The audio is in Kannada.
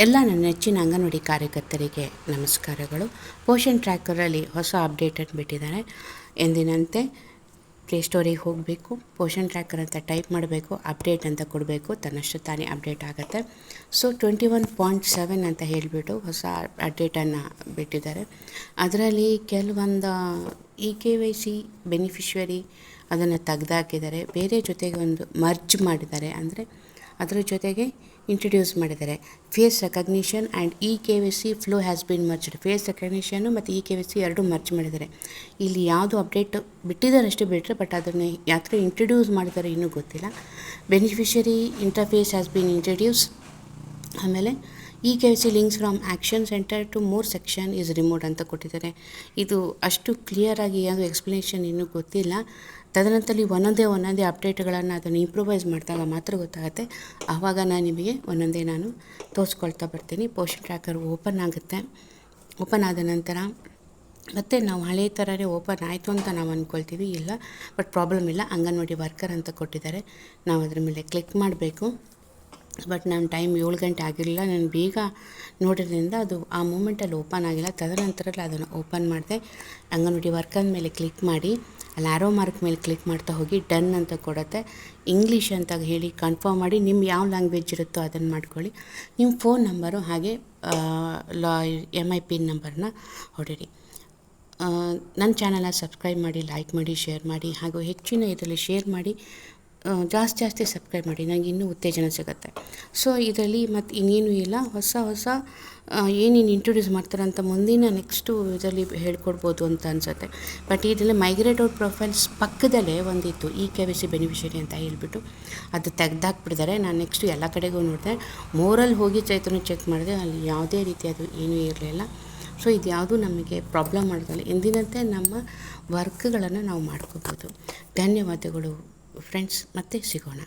ಎಲ್ಲ ನನ್ನ ನೆಚ್ಚಿನ ಅಂಗನವಾಡಿ ಕಾರ್ಯಕರ್ತರಿಗೆ ನಮಸ್ಕಾರಗಳು. ಪೋಷನ್ ಟ್ರ್ಯಾಕರಲ್ಲಿ ಹೊಸ ಅಪ್ಡೇಟನ್ನು ಬಿಟ್ಟಿದ್ದಾರೆ. ಎಂದಿನಂತೆ ಪ್ಲೇಸ್ಟೋರಿಗೆ ಹೋಗಬೇಕು, ಪೋಷನ್ ಟ್ರ್ಯಾಕರ್ ಅಂತ ಟೈಪ್ ಮಾಡಬೇಕು, ಅಪ್ಡೇಟ್ ಅಂತ ಕೊಡಬೇಕು, ತನ್ನಷ್ಟು ತಾನೇ ಅಪ್ಡೇಟ್ ಆಗುತ್ತೆ. ಸೊ 21.7 ಅಂತ ಹೇಳಿಬಿಟ್ಟು ಹೊಸ ಅಪ್ಡೇಟನ್ನು ಬಿಟ್ಟಿದ್ದಾರೆ. ಅದರಲ್ಲಿ ಕೆಲವೊಂದು KYC ಬೆನಿಫಿಷರಿ ಅದನ್ನು ತೆಗೆದಾಕಿದ್ದಾರೆ. ಬೇರೆ ಜೊತೆಗೆ ಒಂದು ಮರ್ಜ್ ಮಾಡಿದ್ದಾರೆ, ಅಂದರೆ ಅದರ ಜೊತೆಗೆ ಇಂಟ್ರಡ್ಯೂಸ್ ಮಾಡಿದ್ದಾರೆ. Face recognition and KYC flow has been merged. Face ರೆಕಗ್ನಿಷನ್ನು ಮತ್ತು KYC ಎರಡೂ ಮರ್ಜ್ ಮಾಡಿದ್ದಾರೆ. ಇಲ್ಲಿ ಯಾವುದು ಅಪ್ಡೇಟ್ ಬಿಟ್ಟಿದ್ದಾರೆ ಅಷ್ಟೇ ಬಿಟ್ಟರೆ, ಬಟ್ ಅದನ್ನು ಯಾವ ಥರ ಇಂಟ್ರಡ್ಯೂಸ್ ಮಾಡಿದ್ದಾರೆ ಇನ್ನೂ ಗೊತ್ತಿಲ್ಲ. Beneficiary interface has been introduce. ಆಮೇಲೆ KYC links from action centre to more section is remote ಅಂತ ಕೊಟ್ಟಿದ್ದಾರೆ. ಇದು ಅಷ್ಟು ಕ್ಲಿಯರಾಗಿ ಯಾವುದು ಎಕ್ಸ್ಪ್ಲನೇಷನ್ ಇನ್ನೂ ಗೊತ್ತಿಲ್ಲ. ತದನಂತರ ಒಂದೊಂದೇ ಅಪ್ಡೇಟ್ಗಳನ್ನು ಅದನ್ನು ಇಂಪ್ರೂವೈಸ್ ಮಾಡಿದಾಗ ಮಾತ್ರ ಗೊತ್ತಾಗುತ್ತೆ. ಆವಾಗ ನಾನು ನಿಮಗೆ ತೋರಿಸ್ಕೊಳ್ತಾ ಬರ್ತೀನಿ. ಪೋಷನ್ ಟ್ರ್ಯಾಕರ್ ಓಪನ್ ಆಗುತ್ತೆ. ಓಪನ್ ಆದ ನಂತರ ಮತ್ತು ನಾವು ಹಳೆ ಥರನೇ ಓಪನ್ ಆಯಿತು ಅಂತ ನಾವು ಅಂದ್ಕೊಳ್ತೀವಿ. ಇಲ್ಲ, ಬಟ್ ಪ್ರಾಬ್ಲಮ್ ಇಲ್ಲ. ಅಂಗನವಾಡಿ ವರ್ಕರ್ ಅಂತ ಕೊಟ್ಟಿದ್ದಾರೆ. ನಾವು ಅದ್ರ ಮೇಲೆ ಕ್ಲಿಕ್ ಮಾಡಬೇಕು. ಬಟ್ ನನ್ನ ಟೈಮ್ 7 ಗಂಟೆ ಆಗಿರಲಿಲ್ಲ. ನಾನು ಬೇಗ ನೋಡೋದ್ರಿಂದ ಅದು ಆ ಮೂಮೆಂಟಲ್ಲಿ ಓಪನ್ ಆಗಿಲ್ಲ. ತದನಂತರದಲ್ಲಿ ಅದನ್ನು ಓಪನ್ ಮಾಡಿದೆ. ಅಂಗನವಾಡಿ ವರ್ಕರ್ ಮೇಲೆ ಕ್ಲಿಕ್ ಮಾಡಿ ಅಲ್ಲಿ ಆರೋ ಮಾರ್ಕ್ ಮೇಲೆ ಕ್ಲಿಕ್ ಮಾಡ್ತಾ ಹೋಗಿ ಡನ್ ಅಂತ ಕೊಡುತ್ತೆ. ಇಂಗ್ಲೀಷ್ ಅಂತ ಹೇಳಿ ಕನ್ಫರ್ಮ್ ಮಾಡಿ. ನಿಮ್ಮ ಯಾವ ಲ್ಯಾಂಗ್ವೇಜ್ ಇರುತ್ತೋ ಅದನ್ನು ಮಾಡ್ಕೊಳ್ಳಿ. ನಿಮ್ಮ ಫೋನ್ ನಂಬರು ಹಾಗೆ MIPIN ನಂಬರ್ನ ಹೊಡೀರಿ. ನನ್ನ ಚಾನಲ್ನ ಸಬ್ಸ್ಕ್ರೈಬ್ ಮಾಡಿ, ಲೈಕ್ ಮಾಡಿ, ಶೇರ್ ಮಾಡಿ, ಹಾಗೂ ಹೆಚ್ಚಿನ ಇದರಲ್ಲಿ ಶೇರ್ ಮಾಡಿ. ಜಾಸ್ತಿ ಸಬ್ಸ್ಕ್ರೈಬ್ ಮಾಡಿ, ನನಗೆ ಇನ್ನೂ ಉತ್ತೇಜನ ಸಿಗುತ್ತೆ. ಸೊ ಇದರಲ್ಲಿ ಮತ್ತು ಇನ್ನೇನು ಇಲ್ಲ, ಹೊಸ ಏನೇನು ಇಂಟ್ರೊಡ್ಯೂಸ್ ಮಾಡ್ತಾರೆ ಅಂತ ಮುಂದಿನ ನೆಕ್ಸ್ಟು ಇದರಲ್ಲಿ ಹೇಳ್ಕೊಡ್ಬೋದು ಅಂತ ಅನಿಸುತ್ತೆ. ಬಟ್ ಇದರಲ್ಲಿ ಮೈಗ್ರೇಟ್ ಔಟ್ ಪ್ರೊಫೈಲ್ಸ್ ಪಕ್ಕದಲ್ಲೇ ಒಂದಿತ್ತು KYC ಬೆನಿಫಿಷರಿ ಅಂತ ಹೇಳ್ಬಿಟ್ಟು ಅದು ತೆಗ್ದಾಕ್ಬಿಟ್ಟಿದ್ದಾರೆ. ನಾನು ನೆಕ್ಸ್ಟು ಎಲ್ಲ ಕಡೆಗೂ ನೋಡಿದೆ. ಮೋರಲ್ಲಿ ಹೋಗಿ ಚೈತನ್ಯ ಚೆಕ್ ಮಾಡಿದೆ, ಅಲ್ಲಿ ಯಾವುದೇ ರೀತಿ ಅದು ಏನೂ ಇರಲಿಲ್ಲ. ಸೊ ಇದು ಯಾವುದೂ ನಮಗೆ ಪ್ರಾಬ್ಲಮ್ ಮಾಡೋದಲ್ಲ. ಎಂದಿನಂತೆ ನಮ್ಮ ವರ್ಕ್ಗಳನ್ನು ನಾವು ಮಾಡ್ಕೋಬೋದು. ಧನ್ಯವಾದಗಳು ಫ್ರೆಂಡ್ಸ್, ಮತ್ತೆ ಸಿಗೋಣ.